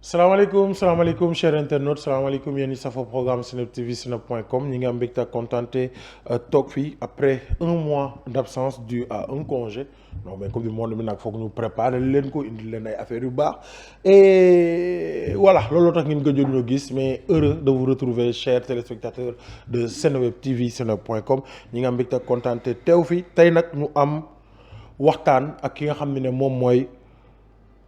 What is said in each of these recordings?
salaamaaleykum chers internautes salaamaaleykum yéen ñi safoo programme Seneweb TV seneweb.com ñi ngi am mbégte ak kontaante toog fii après un mois d'absence dû à un congé non mais comme du monde mi nag foog ñu préparer leen ko indi leen ay affaires yu baax et voilà looloo tax ngeen gëjoon ñoo gis mais heureux de vous retrouver chers téléspectateurs de Seneweb TV seneweb.com ñi ngi am mbégte ak kontaante teew fi tey nag ñu am waxtaan ak ki nga xam ne moom mooy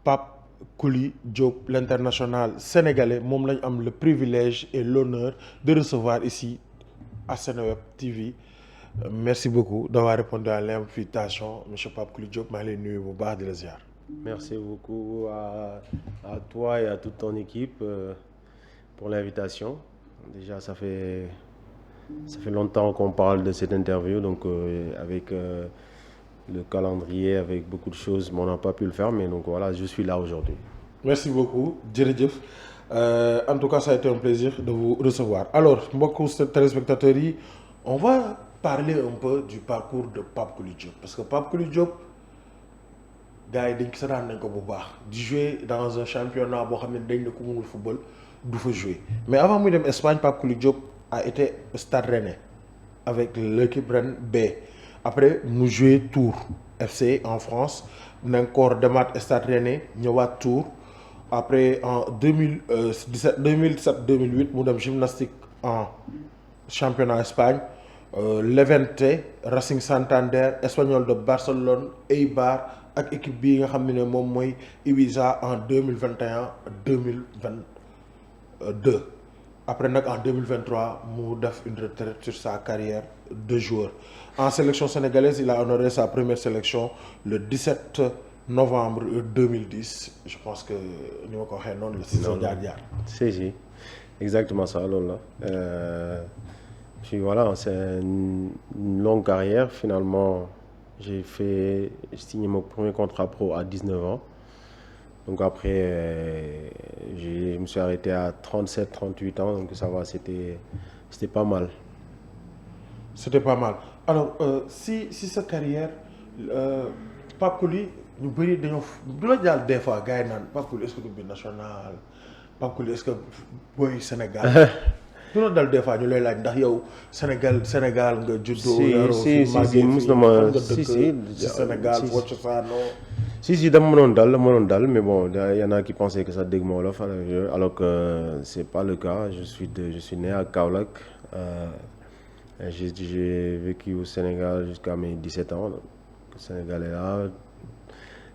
Pape Kouly Diop l'international sénégalais moom lañ am le privilège et l'honneur de recevoir ici à Seneweb TV merci beaucoup d'avoir répondu à l'invitation monsieur Pape Kouly Diop maa ngi lay nuyu bu baax di la ziar. Merci beaucoup à toi et à toute ton équipe pour l'invitation. Déjà ça fait longtemps qu'on parle de cette interview donc avec le calendrier, avec beaucoup de choses, mais on n'a pas pu le faire, mais donc voilà, je suis là aujourd'hui. Merci beaucoup jërëjëf en tout cas ça a été un plaisir de vous recevoir alors mbokku téléspectateurs yi on va parler un peu du parcours de Pape Kouly Diop parce que Pape Kouly Diop gars yi dañ ko seetaan nañ ko bu baax di jouer dans un championnat boo xam ne dañ ne ku mënul football du fa jouer mais avant muy dem Espagne Pape Kouly Diop a été Stade Rennais avec l'équipe Rennes B. Après mu joué Tours FC en France encore demaat Stade Rennais ñëwaat Tours après en 2007 mu dem Gimnastique en championnat Espagne Levante Racing Santander Espanyol de Barcelone Eibar ak équipe bii nga xam ne moom mooy Ibiza en 2021-2022 après nag en 2023 mu def une retraite sur sa carrière de joueur en sélection sénégalaise il a honoré sa première sélection le 17 novembre 2010 je pense que ni ma ko waxee noonu la si sa jaar-jaar. Si exactement ça loolu la puis voilà c'est une longue carrière finalement j'ai signé mon premier contrat pro à 19 ans. Donc après, je me suis arrêté à 37-38 ans, donc ça va, c'était pas mal. C'était pas mal. Alors, si sa carrière, Pape Kouly, ñu bëri dañoo du la jàll des fois gars yi naan Pape Kouly est-ce que du bi national Pape Kouly est-ce que booy Sénégal du la dal des fois ñu lay laaj ndax yow Sénégal nga juddoo yaroo fi màggee fi xam nga dëkk ci Sénégal foo cosaanoo Si dama mënoon dal mais bon y en a qui pensaient que ça dégg ma wolof alors que c'est pas le cas je suis né à Kaolack j'ai vécu au Sénégal jusqu'à mes 17 ans donc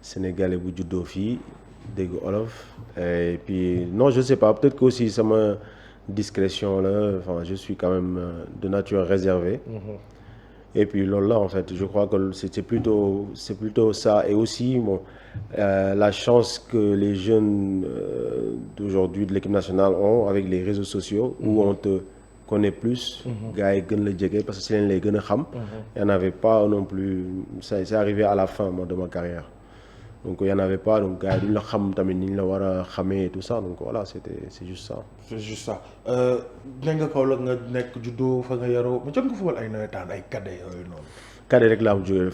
Sénégalais bu juddoo fii dégg wolof et puis non je sais pas peut-être que aussi sama discrétion là enfin je suis quand même de nature réservée. Et puis loolu là en fait je crois que c'est plutôt ça et aussi bon la chance que les jeunes d'aujourd'hui de l'équipe nationale ont avec les réseaux sociaux où on te connaît plus gars yi gën la jege parce que si leen lay gën a xam il y en avait pas non plus ça c'est arrivé à la fin moi de ma carrière donc il y en avait pas donc gars yi duñ la xam tamit ni ñu la war a xamee et tout ça donc voilà c'est juste ça. c'est juste ça ne nga Kaolack nga nekk juddoo fa nga yaroo ma jot nga football ay nawetaan ay cadet yooyu noonu. Cadet rek laa jógee.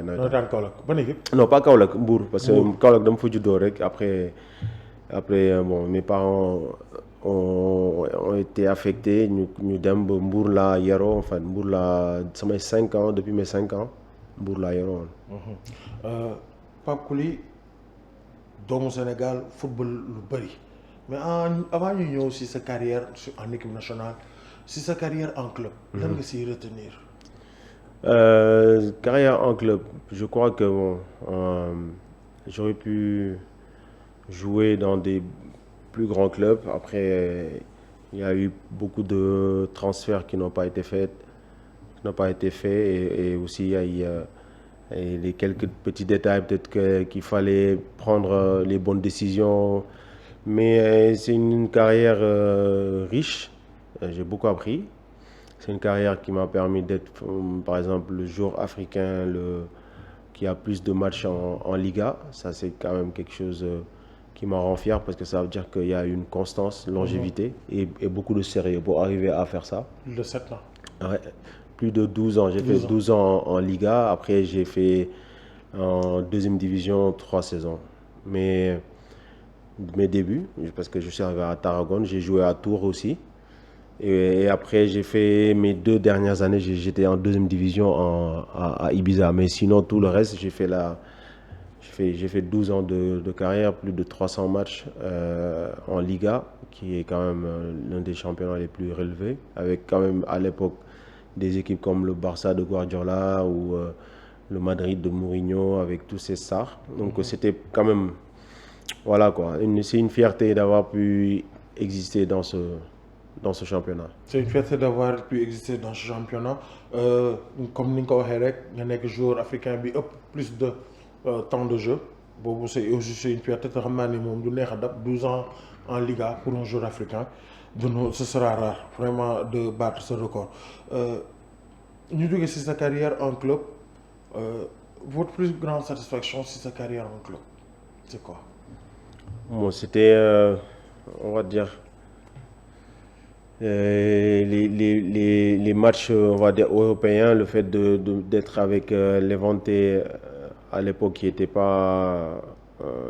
nawetaan Kaolack ban équipe. non pas Kaolack Mbour parce que Kaolack dama fa juddoo rek après bon mes parents ont été affectés ñu dem ba Mbour laa yaroo enfin Mbour laa samay 5 ans depuis mes 5 ans Mbour laa yaroo woon. Pape Kouly doomu Sénégal football lu bëri mais avant ñu ñëw si sa carrière en équipe nationale si sa carrière en club. lan nga siy retenir. Carrière en club je crois que bon j'aurais pu jouer dans des plus grands clubs après il y a eu beaucoup de transferts qui n'ont pas été faits et aussi il y a et les quelques petits détails peut-être qu'il fallait prendre les bonnes décisions mais c'est une carrière riche j'ai beaucoup appris c'est une carrière qui m'a permis d'être par exemple le joueur africain qui a plus de matchs en Liga ça c'est quand même quelque chose qui m'en rend fier parce que ça veut dire qu'il y a une constance longévité et beaucoup de sérieux pour arriver à faire ça. De 7 ans. Ouais. Plus de 12 ans. J'ai fait 12 ans en Liga. Après, j'ai fait en deuxième division 3 saisons. Mais mes débuts, parce que je suis arrivé à Tarragone, j'ai joué à Tours aussi. Et après, j'ai fait mes 2 dernières années, j'étais en deuxième division à Ibiza. Mais sinon, tout le reste, j'ai fait 12 ans de carrière, plus de 300 matchs en Liga, qui est quand même l'un des championnats les plus relevés, avec quand même à l'époque des équipes comme le Barça de Guardiola ou le Madrid de Mourinho, avec tous ces stars. Donc c'était quand même, voilà quoi, c'est une fierté d'avoir pu exister dans ce championnat. C'est une fierté d'avoir pu exister dans ce championnat. Comme ni nga ko waxee rek nga nekk joueur africain bi ëpp plus de temps de jeu boobu c'est aussi une fierté te xam naa ni moom du neex a dab 12 ans en Liga pour un joueur africain ce sera rare vraiment de battre ce record. Ñu jógee si sa carrière en club votre plus grande satisfaction si sa carrière en club c'est quoi? Bon, c'était, on va dire, les matchs on va dire, européens, le fait d'être avec Levante à l'époque qui n'était pas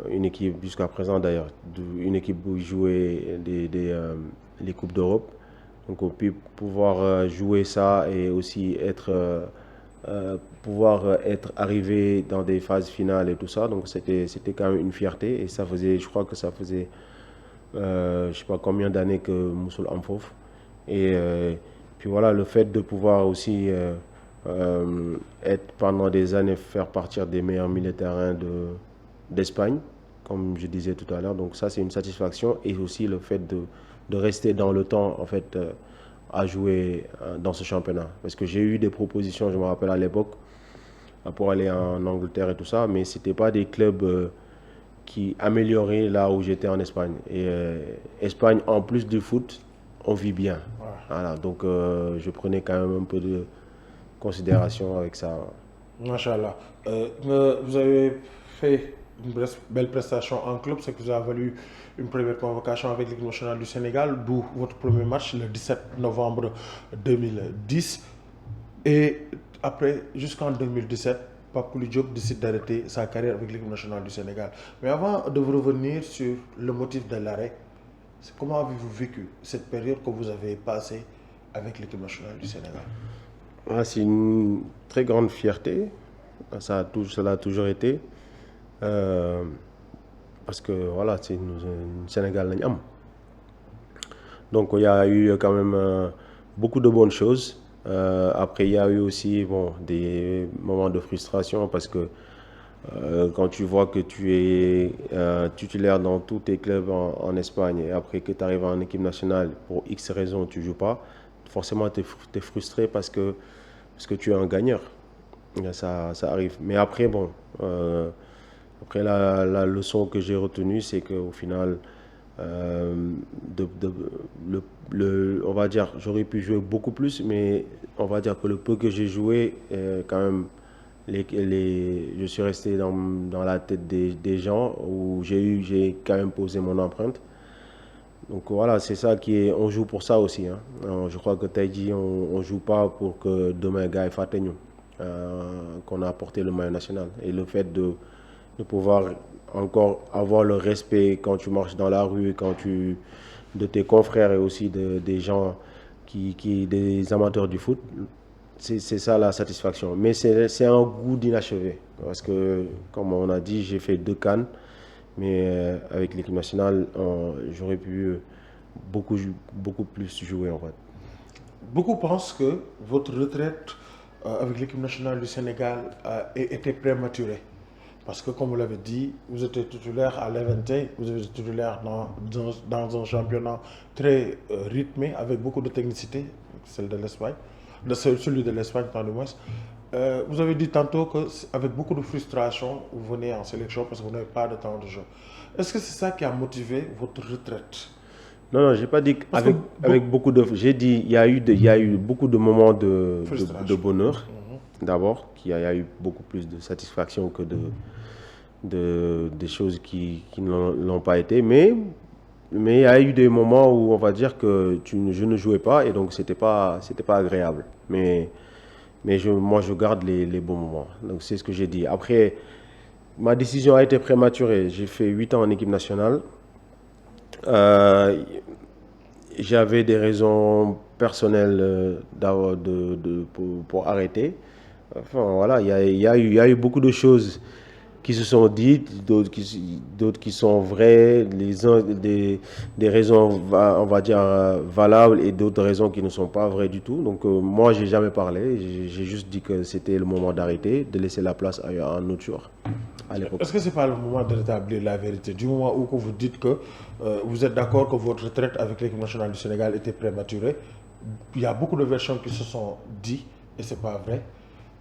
une équipe jusqu'à présent d'ailleurs, une équipe où ils jouaient les Coupes d'Europe. Donc on peut pouvoir jouer ça et aussi pouvoir être arrivé dans des phases finales et tout ça. Donc c'était quand même une fierté et ça faisait, je crois que ça faisait je sais pas combien d'années que Moussoul Amfouf. Et puis voilà, le fait de pouvoir aussi être pendant des années, faire partir des meilleurs milieux de terrain d'Espagne, comme je disais tout à l'heure. Donc ça, c'est une satisfaction. Et aussi le fait de rester dans le temps, en fait, à jouer dans ce championnat. Parce que j'ai eu des propositions, je me rappelle à l'époque, pour aller en Angleterre et tout ça, mais ce n'étaient pas des clubs qui amélioraient là où j'étais en Espagne. Et Espagne, en plus du foot, on vit bien. Ouais. Voilà, donc je prenais quand même un peu de considération avec ça. Machallah. Vous avez fait une belle prestation en club, ce qui vous a valu une première convocation avec l'équipe nationale du Sénégal, d'où votre premier match le 17 novembre 2010. Et après, jusqu'en 2017, Pape Kouli Diop décide d'arrêter sa carrière avec l'équipe nationale du Sénégal. Mais avant de vous revenir sur le motif de l'arrêt, comment avez-vous vécu cette période que vous avez passée avec l'équipe nationale du Sénégal? C'est une très grande fierté, ça l'a toujours été, parce que voilà, c'est une Sénégal lañ am. Donc il y a eu quand même beaucoup de bonnes choses. Après il y a eu aussi des moments de frustration parce que quand tu vois que tu es titulaire dans tous tes clubs en Espagne et après que tu arrives en équipe nationale, pour X raisons tu joues pas, forcément tu es frustré parce que tu es un gagneur. Ça arrive. Mais après, après la leçon que j'ai retenue, c'est qu'au final, on va dire, j'aurais pu jouer beaucoup plus, mais on va dire que le peu que j'ai joué, quand même, je suis resté dans la tête des gens où j'ai quand même posé mon empreinte. Donc voilà, c'est ça on joue pour ça aussi. Hein. Je crois que Taïdi, on joue pas pour que demain, gars, fasse qu'on a apporté le maillot national. Et le fait de pouvoir encore avoir le respect quand tu marches dans la rue, de tes confrères et aussi des gens des amateurs du foot, c'est ça la satisfaction. Mais c'est un goût d'inachevé. Parce que, comme on a dit, j'ai fait 2 CAN. Mais avec l'équipe nationale, j'aurais pu beaucoup plus jouer en fait. Beaucoup pensent que votre retraite avec l'équipe nationale du Sénégal était prématurée. Parce que comme vous l'avez dit, vous étiez titulaire à Levante, vous êtes titulaire dans un championnat très rythmé, avec beaucoup de technicité, celui de l'Espagne, tant de moins. Vous avez dit tantôt qu'avec beaucoup de frustration, vous venez en sélection parce que vous n'avez pas de temps de jeu. Est-ce que c'est ça qui a motivé votre retraite? Non, j'ai pas dit avec beaucoup de... J'ai dit il y a eu beaucoup de moments de bonheur. D'abord, qu'il y a eu beaucoup plus de satisfaction que des choses qui ne l'ont pas été. Mais il y a eu des moments où on va dire que je ne jouais pas et donc c'était pas agréable. Mais moi, je garde les bons moments. Donc, c'est ce que j'ai dit. Après, ma décision a été prématurée. J'ai fait 8 ans en équipe nationale. Euh, J'avais des raisons personnelles pour arrêter. Enfin, voilà, il y a eu beaucoup de choses qui se sont dites, d'autres qui sont vraies, des raisons, on va dire, valables et d'autres raisons qui ne sont pas vraies du tout. Donc, moi, j'ai jamais parlé. J'ai juste dit que c'était le moment d'arrêter, de laisser la place à un autre joueur à l'époque. Est-ce que ce n'est pas le moment de rétablir la vérité? Du moment où vous dites que vous êtes d'accord que votre retraite avec l'équipe nationale du Sénégal était prématurée, il y a beaucoup de versions qui se sont dites et ce n'est pas vrai.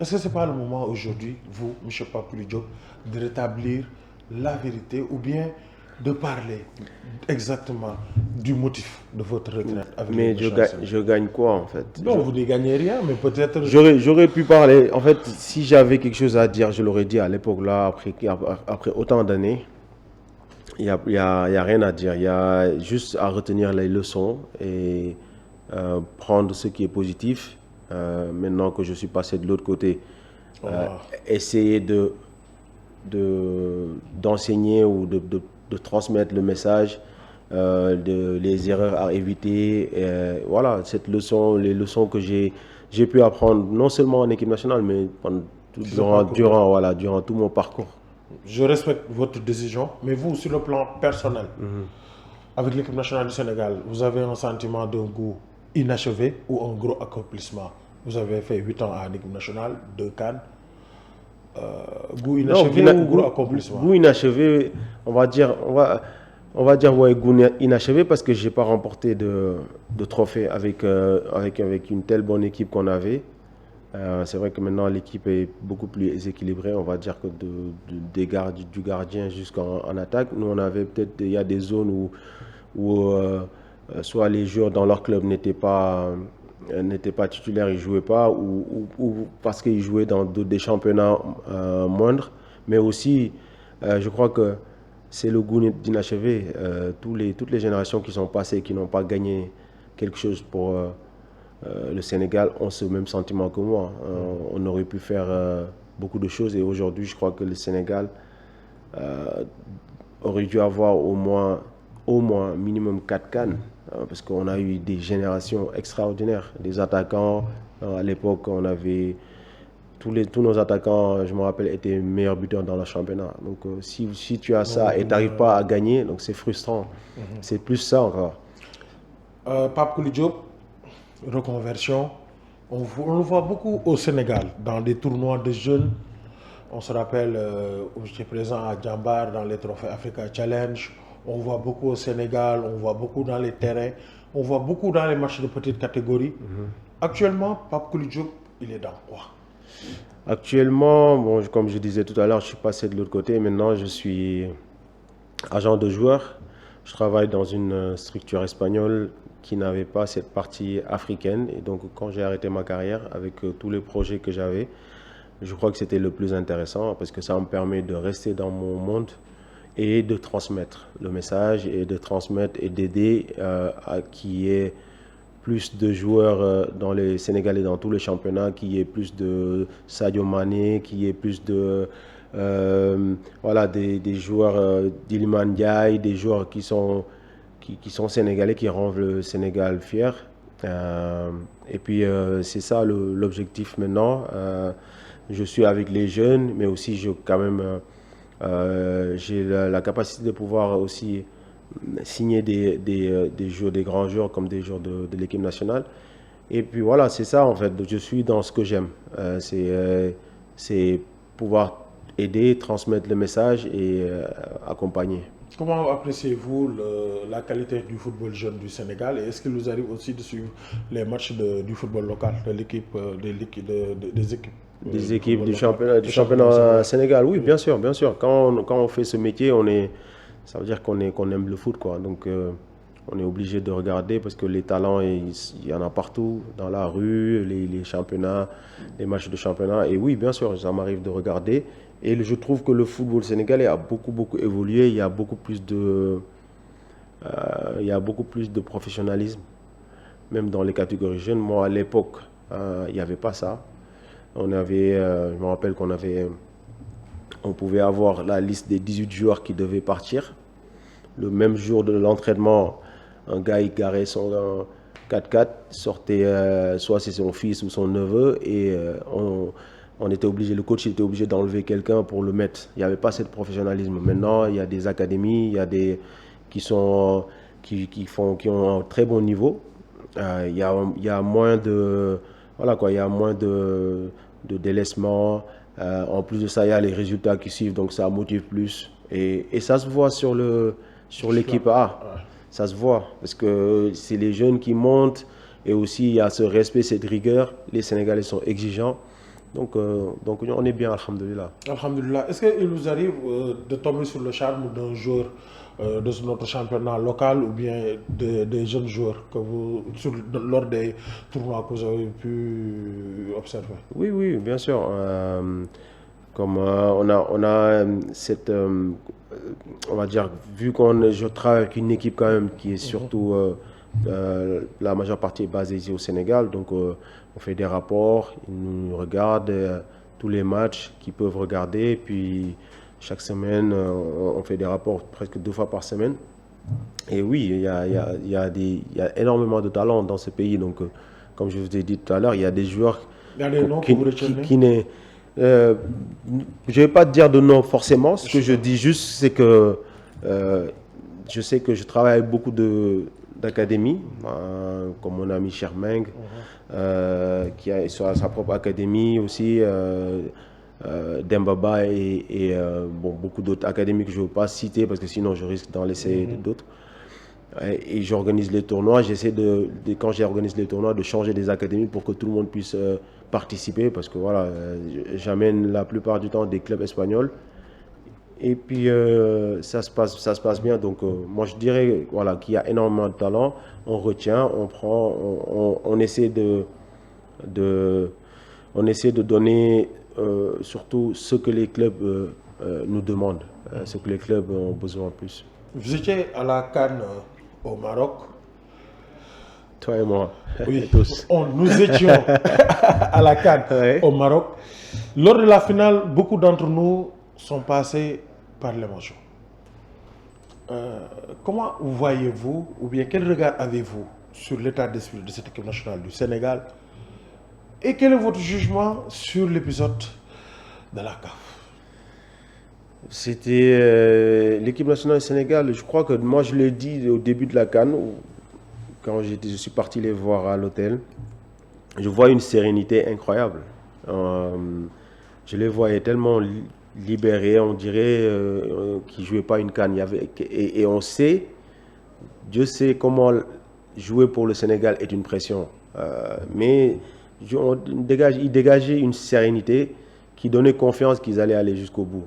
Est-ce que ce n'est pas le moment aujourd'hui, vous, M. Papouli Diop, de rétablir la vérité ou bien de parler exactement du motif de votre retraite avec Mais l'équipe nationale du Sénégal? je gagne quoi en fait? Non, vous n'y gagnez rien, mais peut-être... J'aurais pu parler. En fait, si j'avais quelque chose à dire, je l'aurais dit à l'époque là, après autant d'années. Il y a rien à dire. Il y a juste à retenir les leçons et prendre ce qui est positif. Maintenant que je suis passé de l'autre côté, euh, Oh. essayer d'enseigner ou de transmettre le message, les erreurs à éviter. Voilà, les leçons que j'ai pu apprendre, non seulement en équipe nationale, mais durant tout mon parcours. Je respecte votre décision, mais vous, sur le plan personnel, avec l'équipe nationale du Sénégal, vous avez un sentiment d'un goût inachevé ou un gros accomplissement? Vous avez fait 8 ans à l'équipe nationale, 2 CAN. Goût Non, inachevé ou gros accomplissement? goût inachevé, on va dire ouais, goût inachevé parce que j'ai pas remporté de trophée avec une telle bonne équipe qu'on avait. C'est vrai que maintenant l'équipe est beaucoup plus équilibrée, on va dire que du gardien jusqu'en en attaque. Nous on avait peut-être, il y a des zones où soit les joueurs dans leur club n'étaient pas titulaires, ils ne jouaient pas, ou parce qu'ils jouaient dans des championnats moindres. Mais aussi, je crois que c'est le goût d'inachevé. Toutes les générations qui sont passées, qui n'ont pas gagné quelque chose pour le Sénégal, ont ce même sentiment que moi. On aurait pu faire beaucoup de choses et aujourd'hui, je crois que le Sénégal aurait dû avoir au moins minimum 4 cannes. Parce qu'on a eu des générations extraordinaires. Des attaquants, à l'époque, on avait tous nos attaquants, je me rappelle, étaient meilleurs buteurs dans le championnat. Donc si tu as ça et tu n'arrives pas à gagner, donc c'est frustrant. C'est plus ça encore. Pape Kouli Diop, reconversion. On le voit beaucoup au Sénégal, dans des tournois de jeunes. On se rappelle, j'étais présent à Djambar dans les trophées Africa Challenge. On voit beaucoup au Sénégal, on voit beaucoup dans les terrains, on voit beaucoup dans les matchs de petite catégorie. Actuellement, Pape Kouli Diop, il est dans quoi? Actuellement, bon, comme je disais tout à l'heure, je suis passé de l'autre côté. Maintenant, je suis agent de joueur. Je travaille dans une structure espagnole qui n'avait pas cette partie africaine. Et donc, quand j'ai arrêté ma carrière avec tous les projets que j'avais, je crois que c'était le plus intéressant parce que ça me permet de rester dans mon monde et de transmettre le message et de transmettre et d'aider à qu'il y ait plus de joueurs dans les Sénégalais dans tous les championnats, qu'il y ait plus de Sadio Mané, qu'il y ait plus de voilà, des joueurs d'Iliman Ndiaye, des joueurs qui sont sénégalais, qui rendent le Sénégal fier. Et puis c'est ça l'objectif maintenant. Je suis avec les jeunes, mais aussi quand même j'ai la capacité de pouvoir aussi signer des grands joueurs comme des joueurs de l'équipe nationale. Et puis voilà, c'est ça en fait. Je suis dans ce que j'aime. C'est pouvoir aider, transmettre le message et accompagner. Comment appréciez-vous la qualité du football jeune du Sénégal et est-ce qu'il vous arrive aussi de suivre les matchs du football local, de l'équipe, des équipes Des équipes du local, championnat Sénégal, oui, bien sûr, bien sûr. Quand on fait ce métier, ça veut dire qu'on aime le foot, quoi. Donc, on est obligé de regarder parce que les talents, il y en a partout, dans la rue, les championnats, les matchs de championnat. Et oui, bien sûr, ça m'arrive de regarder. Et je trouve que le football sénégalais a beaucoup évolué. Il y a il y a beaucoup plus de professionnalisme, même dans les catégories jeunes. Moi, à l'époque, il n'y avait pas ça. Je me rappelle on pouvait avoir la liste des 18 joueurs qui devaient partir. le même jour de l'entraînement, un gars il garait son 4x4, sortait, soit c'est son fils ou son neveu, et on était obligé, le coach était obligé d'enlever quelqu'un pour le mettre. Il n'y avait pas ce professionnalisme. Maintenant, il y a des académies, il y a des qui ont un très bon niveau. Il y a moins de voilà quoi, il y a moins de délaissement. En plus de ça, il y a les résultats qui suivent, donc ça motive plus. Et ça se voit sur l'équipe A. Ça se voit parce que c'est les jeunes qui montent, et aussi il y a ce respect, cette rigueur. Les Sénégalais sont exigeants. Donc on est bien, alhamdoulilah. Alhamdulillah. Est-ce qu'il nous arrive de tomber sur le charme d'un joueur de notre championnat local, ou bien des jeunes joueurs que lors des tournois que vous avez pu observer? Oui, oui, bien sûr. Comme on a cette, on va dire, vu que je travaille avec une équipe quand même qui est surtout, la majeure partie est basée ici au Sénégal, donc on fait des rapports, ils nous regardent tous les matchs qu'ils peuvent regarder, puis chaque semaine on fait des rapports presque 2 fois par semaine. Et oui, il y a énormément de talent dans ce pays, donc comme je vous ai dit tout à l'heure, il y a des joueurs Il y a des noms que vous retenez? je ne vais pas te dire de nom forcément. Ce que je dis juste, c'est que je sais que je travaille avec beaucoup d'académies, comme mon ami Chermeng, qui a sa propre académie aussi, Dembaba et beaucoup d'autres académies que je ne veux pas citer parce que sinon je risque d'en laisser d'autres. Et j'organise les tournois. J'essaie quand j'organise les tournois, de changer des académies pour que tout le monde puisse participer, parce que voilà, j'amène la plupart du temps des clubs espagnols. Et puis ça se passe bien. Donc moi je dirais voilà, qu'il y a énormément de talent. On retient, on prend, on essaie de donner surtout ce que les clubs nous demandent, ce que les clubs ont besoin en plus. Vous étiez à la CAN au Maroc. Toi et moi, Oui, tous. nous étions à la CAN au Maroc. Lors de la finale, beaucoup d'entre nous sont passés par l'émotion. Comment voyez-vous, ou bien quel regard avez-vous sur l'état d'esprit de cette équipe nationale du Sénégal, et quel est votre jugement sur l'épisode de la CAF? C'était l'équipe nationale du Sénégal. Je crois que moi je l'ai dit au début de la CAN, quand je suis parti les voir à l'hôtel. Je vois une sérénité incroyable. Je les voyais tellement libérés, on dirait qu'ils ne jouaient pas une CAN. Et on sait, Dieu sait comment jouer pour le Sénégal est une pression. Mais ils dégageaient une sérénité qui donnait confiance qu'ils allaient aller jusqu'au bout.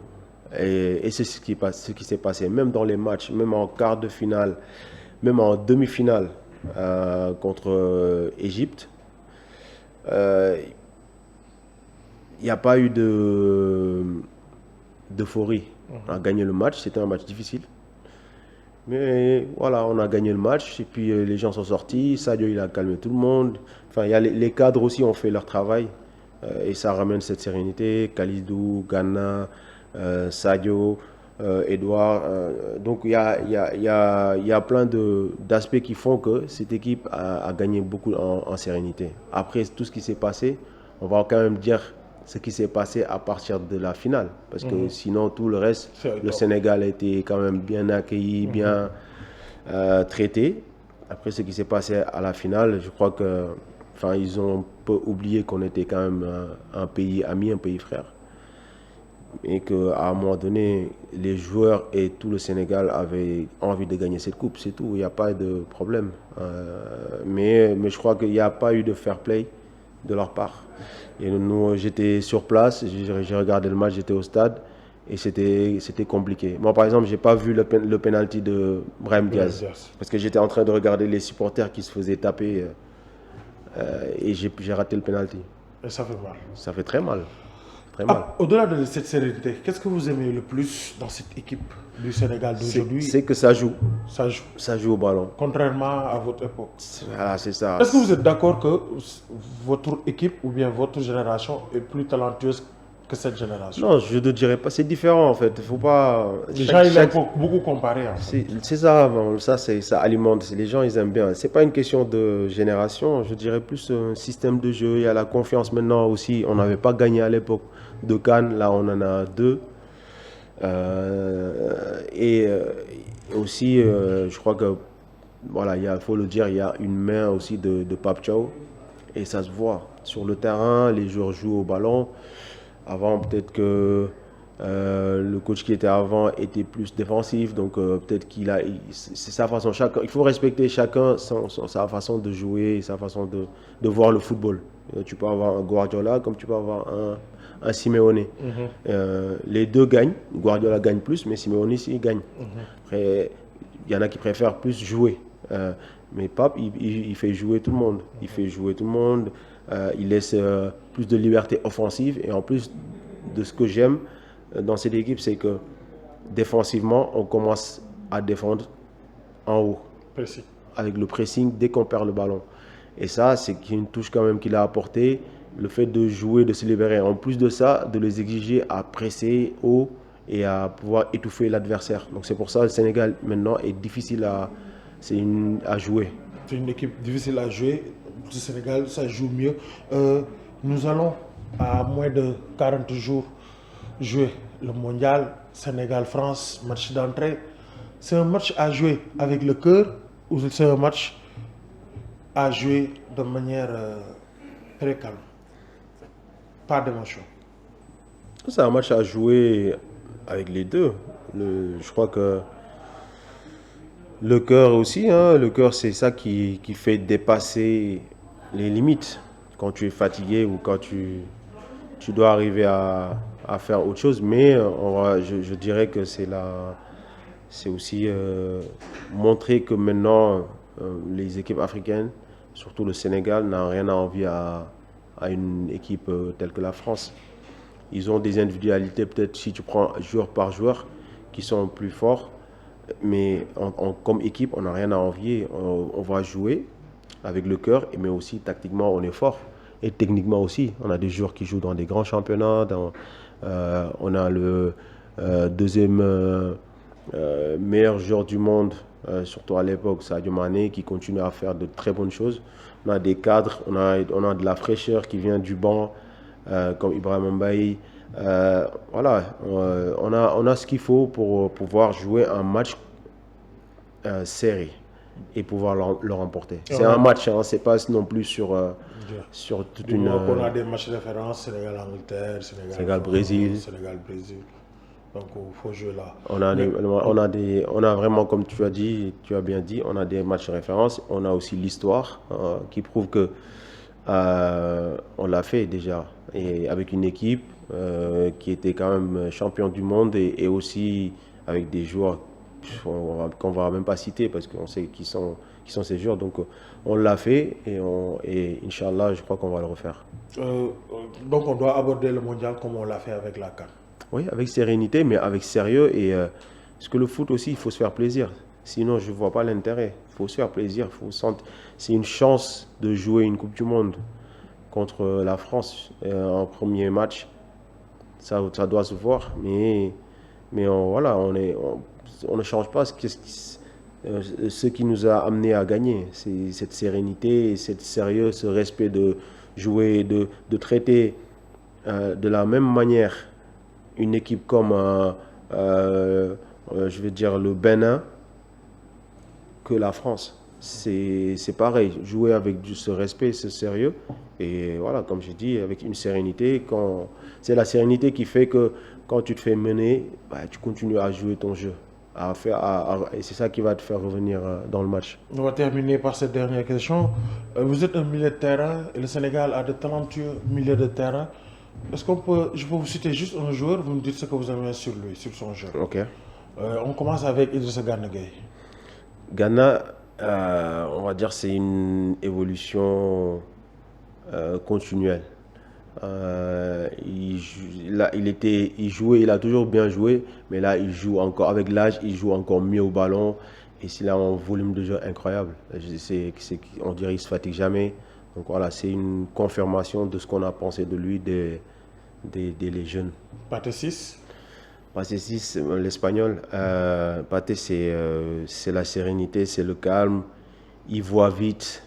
Et c'est ce qui s'est passé, même dans les matchs, même en quart de finale, même en demi-finale contre Égypte. Il n'y a pas eu d'euphorie. On a gagné le match, c'était un match difficile. Mais voilà, on a gagné le match et puis les gens sont sortis. Sadio, il a calmé tout le monde. Enfin, il y a les cadres aussi ont fait leur travail et ça ramène cette sérénité. Kalidou, Ghana, Sadio, Edouard. Donc il y a plein d'aspects qui font que cette équipe a gagné beaucoup en sérénité. Après tout ce qui s'est passé, on va quand même dire ce qui s'est passé à partir de la finale. Parce que sinon, tout le reste, le Sénégal a été quand même bien accueilli, bien traité. Après ce qui s'est passé à la finale, je crois que, ils ont un peu oublié qu'on était quand même un pays ami, un pays frère. Et qu'à un moment donné, les joueurs et tout le Sénégal avaient envie de gagner cette coupe, c'est tout, il n'y a pas de problème. Mais je crois qu'il n'y a pas eu de fair play de leur part. Et nous, j'étais sur place, j'ai regardé le match, j'étais au stade et c'était compliqué. Moi, par exemple, je n'ai pas vu le penalty de Brahim Diaz parce que j'étais en train de regarder les supporters qui se faisaient taper et j'ai raté le penalty. Et ça fait mal. Ça fait très mal. Au-delà de cette sérénité, qu'est-ce que vous aimez le plus dans cette équipe du Sénégal d'aujourd'hui? C'est que ça joue. Ça joue. Ça joue au ballon. Contrairement à votre époque. Voilà, c'est ça. Est-ce que vous êtes d'accord que votre équipe ou bien votre génération est plus talentueuse que cette génération? Non, je ne dirais pas. C'est différent en fait. Il faut pas. Les gens, ils aiment beaucoup comparer. En fait. C'est ça, bon, ça alimente. Les gens, ils aiment bien. C'est pas une question de génération. Je dirais plus un système de jeu. Il y a la confiance maintenant aussi. On n'avait pas gagné à l'époque de Cannes. Là, on en a deux. Et aussi, je crois que voilà, il faut le dire, il y a une main aussi de Pape Thiaw. Et ça se voit sur le terrain. Les joueurs jouent au ballon. Avant, peut-être que le coach qui était avant était plus défensif, donc peut-être c'est sa façon. Il faut respecter chacun sa façon de jouer, sa façon de voir le football. Tu peux avoir un Guardiola comme tu peux avoir un Simeone. Les deux gagnent. Guardiola gagne plus, mais Simeone aussi il gagne. Après, il y en a qui préfèrent plus jouer. Mais Pape, il fait jouer tout le monde. Il fait jouer tout le monde. Il laisse plus de liberté offensive. Et en plus de ce que j'aime dans cette équipe, c'est que défensivement, on commence à défendre en haut. Précis. Avec le pressing dès qu'on perd le ballon. Et ça, c'est une touche quand même qu'il a apporté. Le fait de jouer, de se libérer. En plus de ça, de les exiger à presser haut et à pouvoir étouffer l'adversaire. Donc c'est pour ça que le Sénégal maintenant est difficile à jouer. C'est une équipe difficile à jouer. Le Sénégal, ça joue mieux. Nous allons, à moins de 40 jours, jouer le mondial Sénégal-France, match d'entrée. C'est un match à jouer avec le cœur ou c'est un match à jouer de manière très calme? Pas d'émotion. C'est un match à jouer avec les deux. Je crois que le cœur aussi, hein, le cœur c'est ça qui fait dépasser les limites. Quand tu es fatigué ou quand tu dois arriver à faire autre chose. Mais je dirais que c'est aussi montrer que maintenant les équipes africaines, surtout le Sénégal, n'ont rien à envier à une équipe telle que la France. Ils ont des individualités, peut-être si tu prends joueur par joueur, qui sont plus forts. Mais comme équipe, on n'a rien à envier. On va jouer avec le cœur, mais aussi tactiquement, on est fort. Et techniquement aussi, on a des joueurs qui jouent dans des grands championnats. On a le deuxième meilleur joueur du monde, surtout à l'époque, Sadio Mané, qui continue à faire de très bonnes choses. On a des cadres, on a de la fraîcheur qui vient du banc, comme Ibrahim Mbaye. Voilà, on a ce qu'il faut pour pouvoir jouer un match serré et pouvoir le remporter. C'est un match, hein, c'est pas non plus sur toute une... On a des matchs de référence, Sénégal-Angleterre, Sénégal-Brésil. Sénégal-Brésil. Donc il faut jouer là. On a vraiment, comme tu as bien dit, on a des matchs de référence. On a aussi l'histoire qui prouve que on l'a fait déjà. Et avec une équipe qui était quand même champion du monde et aussi avec des joueurs qu'on ne va même pas citer parce qu'on sait qui sont ces joueurs. Donc on l'a fait et Inch'Allah, je crois qu'on va le refaire. Donc on doit aborder le mondial comme on l'a fait avec la CAN. Oui, avec sérénité, mais avec sérieux. Et parce que le foot aussi, il faut se faire plaisir. Sinon, je ne vois pas l'intérêt. Il faut se faire plaisir. C'est une chance de jouer une Coupe du Monde contre la France en premier match. Ça doit se voir. Mais voilà, on ne change pas ce qui nous a amené à gagner. C'est cette sérénité, cette sérieux, ce respect de jouer, de traiter de la même manière une équipe comme, je vais dire, le Bénin que la France. C'est pareil, jouer avec ce respect, ce sérieux. Et voilà, comme je dis, avec une sérénité. C'est la sérénité qui fait que quand tu te fais mener, tu continues à jouer ton jeu. Et c'est ça qui va te faire revenir dans le match. On va terminer par cette dernière question. Vous êtes un milieu de terrain et le Sénégal a de talentueux milieux de terrain. Est-ce je peux vous citer juste un joueur, vous me dites ce que vous aimez sur lui, sur son jeu. Ok. On commence avec Idrissa Gana Gueye. Gana, on va dire c'est une évolution continuelle. Il a toujours bien joué, mais là il joue encore, avec l'âge, il joue encore mieux au ballon. Et il a un volume de jeu incroyable. On dirait qu'il ne se fatigue jamais. Donc voilà, c'est une confirmation de ce qu'on a pensé de lui les jeunes. Pathé 6. Pathé 6, l'espagnol, Pathé c'est la sérénité, c'est le calme. Il voit vite.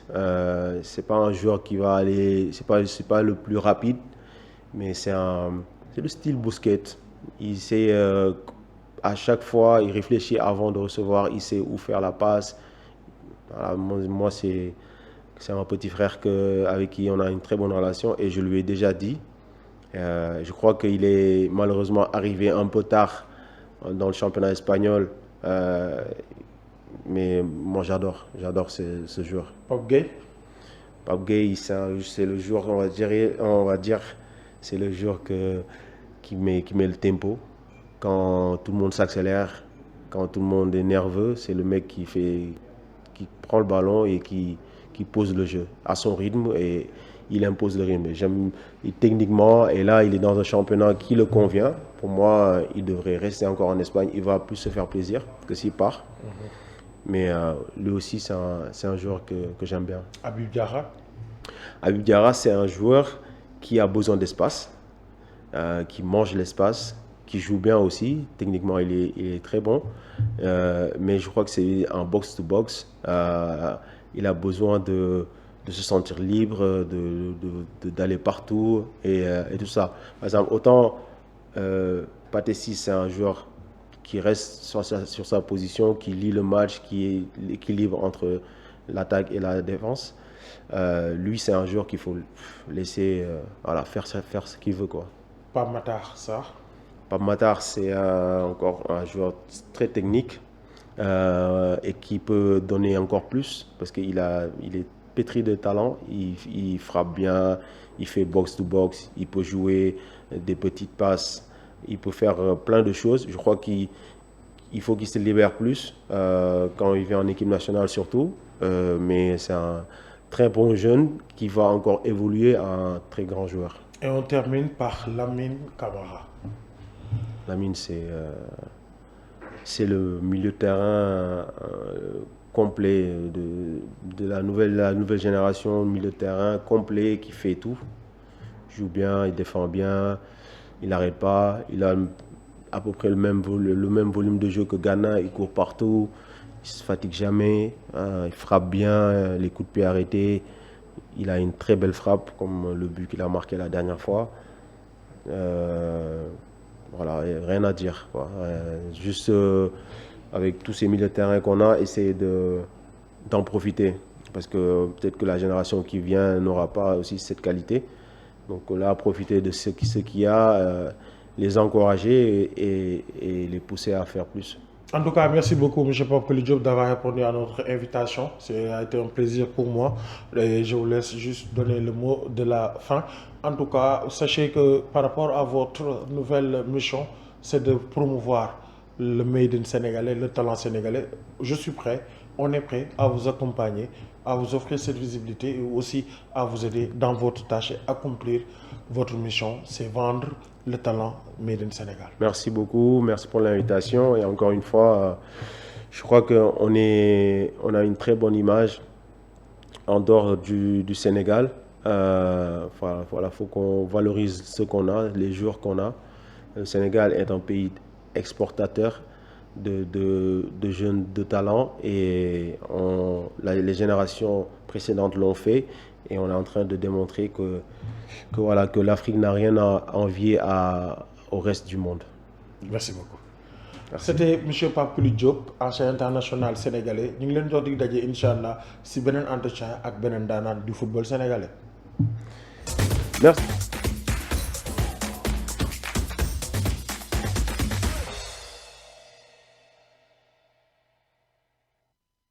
C'est pas un joueur qui va aller. C'est pas le plus rapide, mais c'est le style Busquets. Il sait à chaque fois, il réfléchit avant de recevoir. Il sait où faire la passe. Voilà, moi c'est un petit frère avec qui on a une très bonne relation et je lui ai déjà dit. Je crois qu'il est malheureusement arrivé un peu tard dans le championnat espagnol. Mais moi j'adore ce joueur. Pape Gueye. Pape Gueye, c'est le joueur, on va dire, c'est le joueur qui met le tempo. Quand tout le monde s'accélère, quand tout le monde est nerveux, c'est le mec qui prend le ballon et qui pose le jeu à son rythme et il impose le rythme. Techniquement, et là il est dans un championnat qui le convient. Pour moi, il devrait rester encore en Espagne. Il va plus se faire plaisir que s'il part. Mais lui aussi, c'est un joueur que j'aime bien. Habib Diarra. Habib Diarra, c'est un joueur qui a besoin d'espace, qui mange l'espace, qui joue bien aussi. Techniquement, il est très bon. Mais je crois que c'est un box-to-box. Il a besoin de se sentir libre, d'aller partout et tout ça. Par exemple, autant Pathé 6, c'est un joueur qui reste sur sa position, qui lit le match, qui est l'équilibre entre l'attaque et la défense. Lui, c'est un joueur qu'il faut laisser faire ce qu'il veut, quoi. Pape Matar Sarr. Pape Matar, c'est encore un joueur très technique et qui peut donner encore plus parce qu'il est pétri de talent. Il frappe bien, il fait box-to-box, il peut jouer des petites passes. Il peut faire plein de choses. Je crois qu'il faut qu'il se libère plus quand il vient en équipe nationale surtout. Mais c'est un très bon jeune qui va encore évoluer à un très grand joueur. Et on termine par Lamine Camara. Lamine, c'est le milieu de terrain complet de la nouvelle génération, milieu de terrain complet qui fait tout. Il joue bien, il défend bien. Il n'arrête pas, il a à peu près le même volume de jeu que Gana, il court partout, il ne se fatigue jamais, il frappe bien, les coups de pied arrêtés, il a une très belle frappe comme le but qu'il a marqué la dernière fois. Voilà, rien à dire, quoi. Juste avec tous ces milieux de terrain qu'on a, essayer d'en profiter parce que peut-être que la génération qui vient n'aura pas aussi cette qualité. Donc là, profiter de ce qu'il y a, les encourager et les pousser à faire plus. En tout cas, merci beaucoup, M. Pape Kouly Diop, d'avoir répondu à notre invitation. Ça a été un plaisir pour moi. Et je vous laisse juste donner le mot de la fin. En tout cas, sachez que par rapport à votre nouvelle mission, c'est de promouvoir le Made in sénégalais, le talent sénégalais. Je suis prêt, on est prêt à vous accompagner, à vous offrir cette visibilité et aussi à vous aider dans votre tâche et accomplir votre mission, c'est vendre le talent Made in Sénégal. Merci beaucoup, merci pour l'invitation et encore une fois, je crois qu'on a une très bonne image en dehors du Sénégal. Voilà, faut qu'on valorise ce qu'on a, les joueurs qu'on a. Le Sénégal est un pays exportateur de jeunes de talent et les générations précédentes l'ont fait et on est en train de démontrer que l'Afrique n'a rien à envier au reste du monde. Merci beaucoup. C'était M. Pape Kouly Diop, ancien international sénégalais. Nous allons vous dire Inch'Allah si un entretien avec un danan du football sénégalais. Merci.